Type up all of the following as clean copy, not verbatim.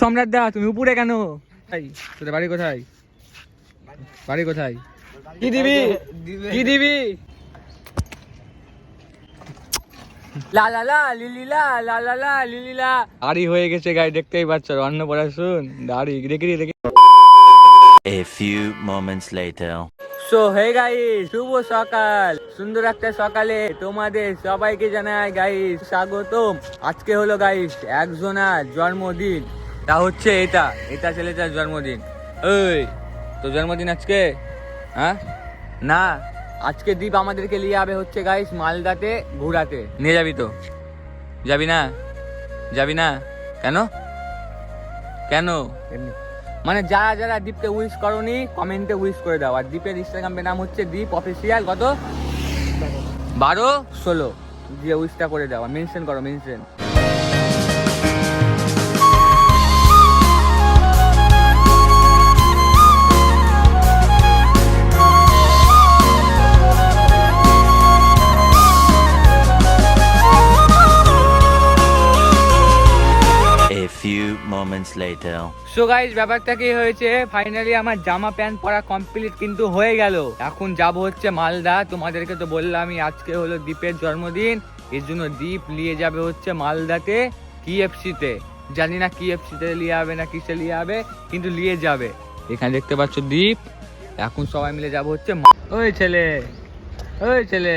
সম্রাট দা তুমি উপরে কেন? তোদের বাড়ি কোথায়? বাড়ি কোথায়? কি দিবি? কি দিবি? লা লা লা লিলিলা লা লা লা লিলিলা। দাড়ি হয়ে গেছে গাই, দেখতেই পাচ্ছ। অন্নপ্রাশন দাড়ি দেখি দেখি। A few moments later. So hey guys, শুভ সকাল। সুন্দর একটা সকালে তোমাদের সবাইকে জানাই গাইস স্বাগতম। আজকে হলো গাইস একজনের জন্মদিন, তা হচ্ছে এটা ছেলেটার জন্মদিন। এই তো জন্মদিন আজকে? হ্যাঁ না, আজকে দীপ আমাদেরকে নিয়ে যাবে হচ্ছে গাইস মালদাতে ঘোরাতে। নিয়ে যাবি তো? যাবি না? যাবি না কেন? কেন? মানে যারা যারা দীপকে উইশ করোনি কমেন্টে উইশ করে দাও। আর দীপের ইনস্টাগ্রামের নাম হচ্ছে দীপ অফিসিয়াল। কত? 12-16 দিয়ে উইশটা করে দাও। মেনশন করো, mention. A few moments later. So guys ব্যাপারটা কি হয়েছে, ফাইনালি আমার জামা প্যান্ট পরা কমপ্লিট কিন্তু হয়ে গেল। এখন যাব হচ্ছে মালদা। তোমাদেরকে তো বললামই আজকে হলো দীপের জন্মদিন, এর জন্য দীপ নিয়ে যাবে হচ্ছে মালদাতে KFC-তে। জানি না KFC-তে নিয়ে যাবে না কিসে নিয়ে যাবে, কিন্তু নিয়ে যাবে। এখানে দেখতে পাচ্ছ দীপ। এখন সবাই মিলে যাব হচ্ছে ওই ছেলে, ওই ছেলে,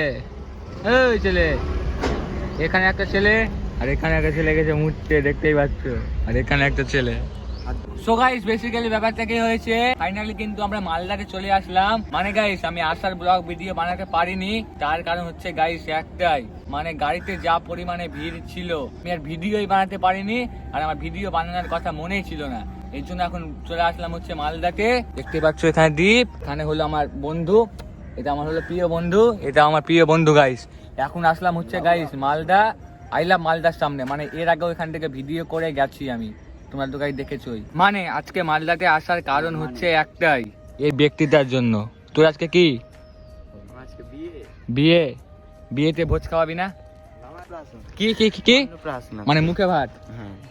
ওই ছেলে। এখানে একটা ছেলে আর এখানে একটা ছেলে গেছে মুছতে, দেখতেই পাচ্ছ। আর এখানে একটা ছেলে। সো গাইস বেসিক্যালি ব্যাপারটা কি হয়েছে, ফাইনালি কিন্তু আমরা মালদাতে চলে আসলাম। মানে গাইস আমি আসার ব্লগ ভিডিও বানাতে পারিনি, তার কারণ হচ্ছে গাইস একটাই, মানে গাড়িতে যা পরিমাণে ভিড় ছিল আমি আর ভিডিওই বানাতে পারিনি। আর আমার ভিডিও বানানোর কথা মনেই ছিল না, এই জন্য এখন চলে আসলাম হচ্ছে মালদাতে। দেখতে পাচ্ছ এখানে দীপ, এখানে হলো আমার বন্ধু, এটা আমার হলো প্রিয় বন্ধু, এটা আমার প্রিয় বন্ধু গাইস। এখন আসলাম হচ্ছে গাইস মালদা, আই লাভ মালদার সামনে। মানে এর আগেও এখান থেকে ভিডিও করে গেছি আমি, তোমরা তো গাইস দেখেছোই। মানে আজকে মালদাতে আসার কারণ হচ্ছে একটাই, এই ব্যক্তিটার জন্য। তোর আজকে কি? আজকে বিয়ে। বিয়ে? বিয়েতে ভোজ খাওয়াবি না? কি কি কি কি মানে মুখে ভাত?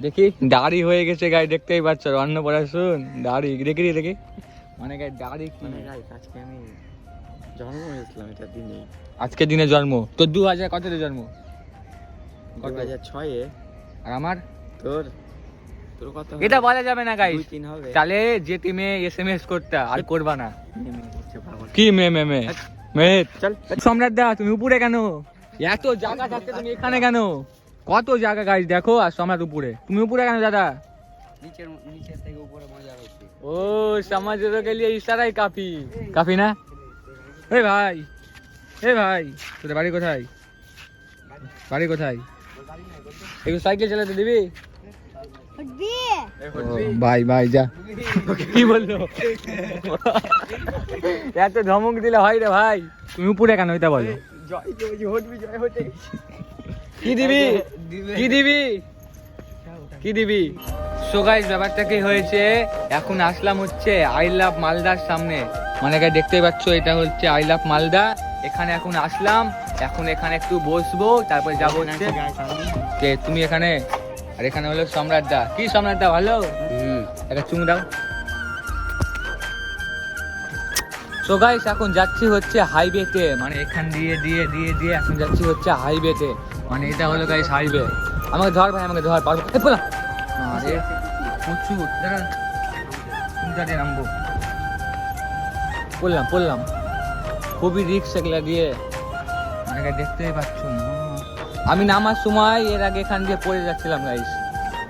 দেখি দাড়ি হয়ে গেছে গাই, দেখতেই পাচ্ছ। অন্নপ্রাশন দাড়ি দেখি দেখি। মানে গাই দাড়ি মানে গাইস আজকে আমি জন্ম হয়েছিলাম এটা দিনে। আজকে দিনে জন্ম তোর? 2000 কততে জন্ম? 2006-এ। আর আমার? তোর কত? এটা বলা যাবে না গাইস। 2-3 হবে। তাহলে যে তুমি SMS করতে আর করবা না। পাগল। কি মে চল। সম্রাট দা তুমি উপরে কেন? এত জায়গা থাকতে তুমি এখানে কেন? কত জায়গা গাইস দেখো। আর সম্রাট উপরে, তুমি উপরে কেন দাদা? নিচে থেকে উপরে মজা হচ্ছে। ও সমাজের কে লিয়ে ইশারাই কাফি না? এই ভাই, এই ভাই তোদের বাড়ি কোথায়? বাড়ি কোথায়? একটু সাইকেল চালাতে দিবি? ভাই ভাই যা। কি বললো? এত ধমক দিলে হয় রে ভাই। তুমি উপরে কেন এটা বলো? কি দিবি? কি দিবি? কি দিবি? সো গাইস ব্যাপারটা কি হয়েছে, এখন আসলাম হচ্ছে আই লাভ মালদার সামনে। মানে দেখতেই পাচ্ছ এটা হচ্ছে আই লাভ মালদা। এখানে এখন আসলাম, এখন এখানে একটু বসবো, তারপর যাবো হচ্ছে। কে তুমি এখানে? আর এখানে হলো সম্রাট দা। কি সম্রাট দা ভালো? একটা চুমু দাও। সো গাইস এখন যাচ্ছি হচ্ছে হাইওয়েতে, মানে এখান দিয়ে দিয়ে দিয়ে দিয়ে এখন যাচ্ছি হচ্ছে হাইওয়েতে। মানে এটা হলো গাইস হাইওয়ে। আমাকে ধর ভাই, আমাকে ধর, পারবো? বলা আরে প্রচুর দাঁড়া, চিন্তা দিয়ে নামবো। পড়লাম খুবই রিক্স এগুলা দিয়ে। মানে দেখতেই পাচ্ছ আমি নামার সময় এর আগে এখান দিয়ে পড়ে যাচ্ছিলাম গাইস।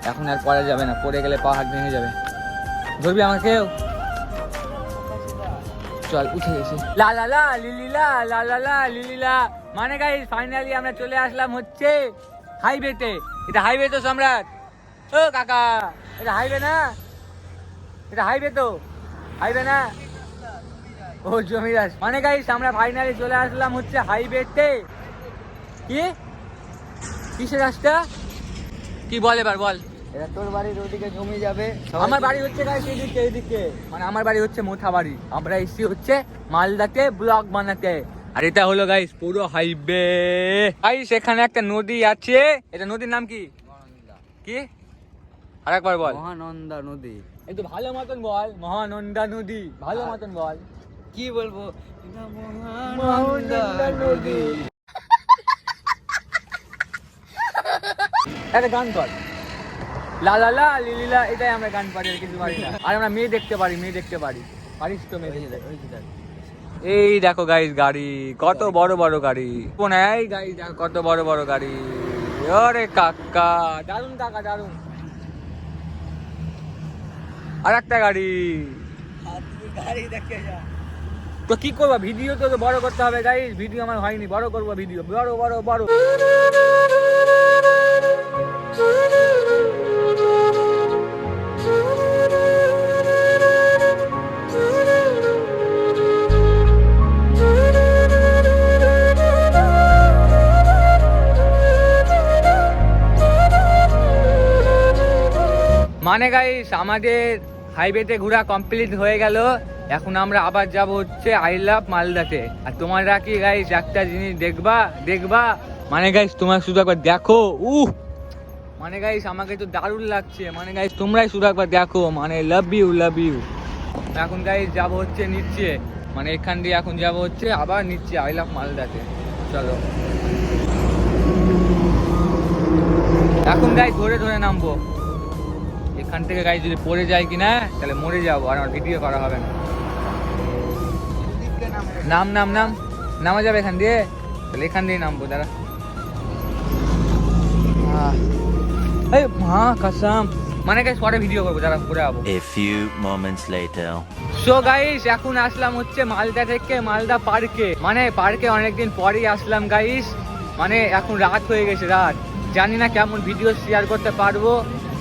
এখন আর পড়া যাবে না, পড়ে গেলে পা হাত ভেঙে যাবে। ধরবি আমাকে? চল উঠে গেছি। লা লা লা লিলিলা লা লা লা লিলিলা। মানে গাইস ফাইনালি আমরা চলে আসলাম হচ্ছে হাইওয়েতে। এটা হাইওয়ে তো সম্রাট? ও কাকা এটা হাইওয়ে না? এটা হাইওয়ে তো? হাইওয়ে না? ও জমিদার। মানে গাইস আমরা ফাইনালি চলে আসলাম হচ্ছে হাইওয়েতে। কি কিসের রাস্তা? কি বল এবার বল। এটা তোর বাড়ির ওদিকে জমি যাবে। আমার বাড়ি হচ্ছে গাইস এইদিকে। মানে আমার বাড়ি হচ্ছে মোথাবাড়ি। আমরা এসেছি হচ্ছে মালদাতে ব্লগ বানাতে। আর এটা হলো গাইস পুরো হাইওয়ে। গাইস এখানে একটা নদী আছে, এটা নদীর নাম কি? কি আরেকবার বল। মহানন্দা নদী। একটু ভালো মতন বল, মহানন্দা নদী, ভালো মতন বল। কি বলবো? মহানন্দা নদী। একটা গান কর, লা লা লা লিলিলা, এটাই আমরা গান পারি, আর কিছু পারি না। আর আমরা মেয়ে দেখতে পারি, মেয়ে দেখতে পারি, পারিস তো মেয়ে দেখতে? এই দেখো গাইস গাড়ি, কত বড় বড় গাড়ি। কোন এই গাইস দেখো কত বড় বড় গাড়ি। আরে কাকা, দারুন কাকা, দারুন। আর একটা গাড়ি। গাড়ি দেখে যা। তো কি করবো, ভিডিও তো বড় করতে হবে গাইস, ভিডিও আমার হয়নি, বড় করবো ভিডিও, বড় বড় বড়। মানে গাইস আমাদের হাইওয়েতে ঘোরা কমপ্লিট হয়ে গেল। এখন আমরা আবার যাব হচ্ছে আই লাভ মালদাতে। আর তোমরা কি গাইস একটা জিনিস দেখবা মানে গাইস তোমরা শুধু একবার দেখো। মানে গাইস আমাকে তো দারুণ লাগছে। মানে গাইস তোমরাই শুধু একবার দেখো, মানে লাভ ইউ। এখন গাইস যাব হচ্ছে নিচে, মানে এখান দিয়ে এখন যাব হচ্ছে আবার নিচে আই লাভ মালদাতে। চলো এখন গাইস ধরে ধরে নামবো। এখান থেকে গাড়ি যদি পড়ে যায় কিনা তাহলে মরে যাবো, আর আমার ভিডিও করা হবে না। নামা যাবে এখান দিয়ে, তাহলে এখান দিয়ে নামবো। দাঁড়া, কাসাম মানে গাইস পরে ভিডিও করবো, দাঁড়া পরে যাবো। A few moments later. So guys এখন আসলাম হচ্ছে মালদা থেকে মালদা পার্কে। মানে পার্কে অনেকদিন পরেই আসলাম গাইস। মানে এখন রাত হয়ে গেছে, রাত। জানি না কেমন ভিডিও শেয়ার করতে পারবো,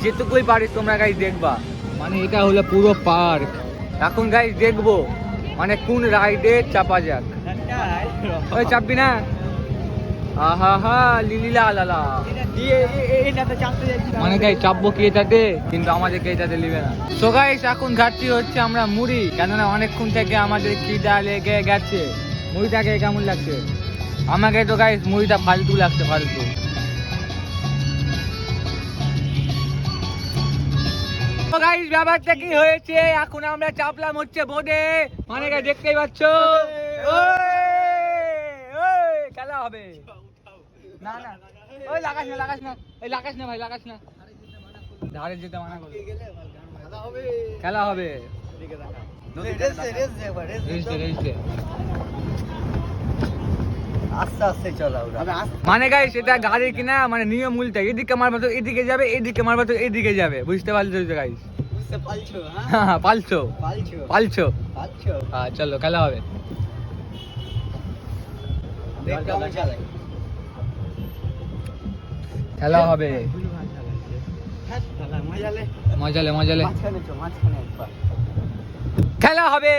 যেটুকুই পারি তোমরা গাইস দেখবা। মানে এটা হলো পুরো পার্ক। এখন গাইস দেখবো মানে কোন রাইডে চাপা যাক। ওই চাপবি না? আহা লিলিলা লালা। মানে গাইস চাপবো কি এটাতে, কিন্তু আমাদেরকে এটাতে নিবে না। সো গাইস এখন ঘাটছি হচ্ছে আমরা মুড়ি, কেননা অনেকক্ষণ থেকে আমাদের খিদা লেগে গেছে। মুড়িটাকে কেমন লাগছে? আমাকে তো গাইস মুড়িটা ফালতু লাগছে, ফালতু। গাইস ব্যাপারটা কি হয়েছে, এখন আমরা চাপলাম হচ্ছে বোর্ডে। মানে দেখতেই পাচ্ছ, খেলা হবে। না ওই লাগাস না এই লাগাস না ভাই, লাগাস না, ধারে যেতে মানা করো। খেলা হবে, আস্তে আস্তে চলা। মানে গাইস এটা গাড়ি কিনা মানে নিয়ম উল্টে, এদিকে মারবা তো এদিকে যাবে, এদিকে মারবা তো এদিকে যাবে, বুঝতে পারছো গাইস? পালছো। চলো খেলা হবে। খেলা হবে, মজালে খেলা হবে।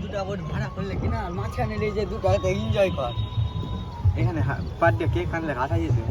দুটা বোট ভাড়া করলে কিনা মাঝখানে নিয়ে যে দুটা এনজয় কর। এখানে পার দিয়ে কেক আনলে হাত আছে।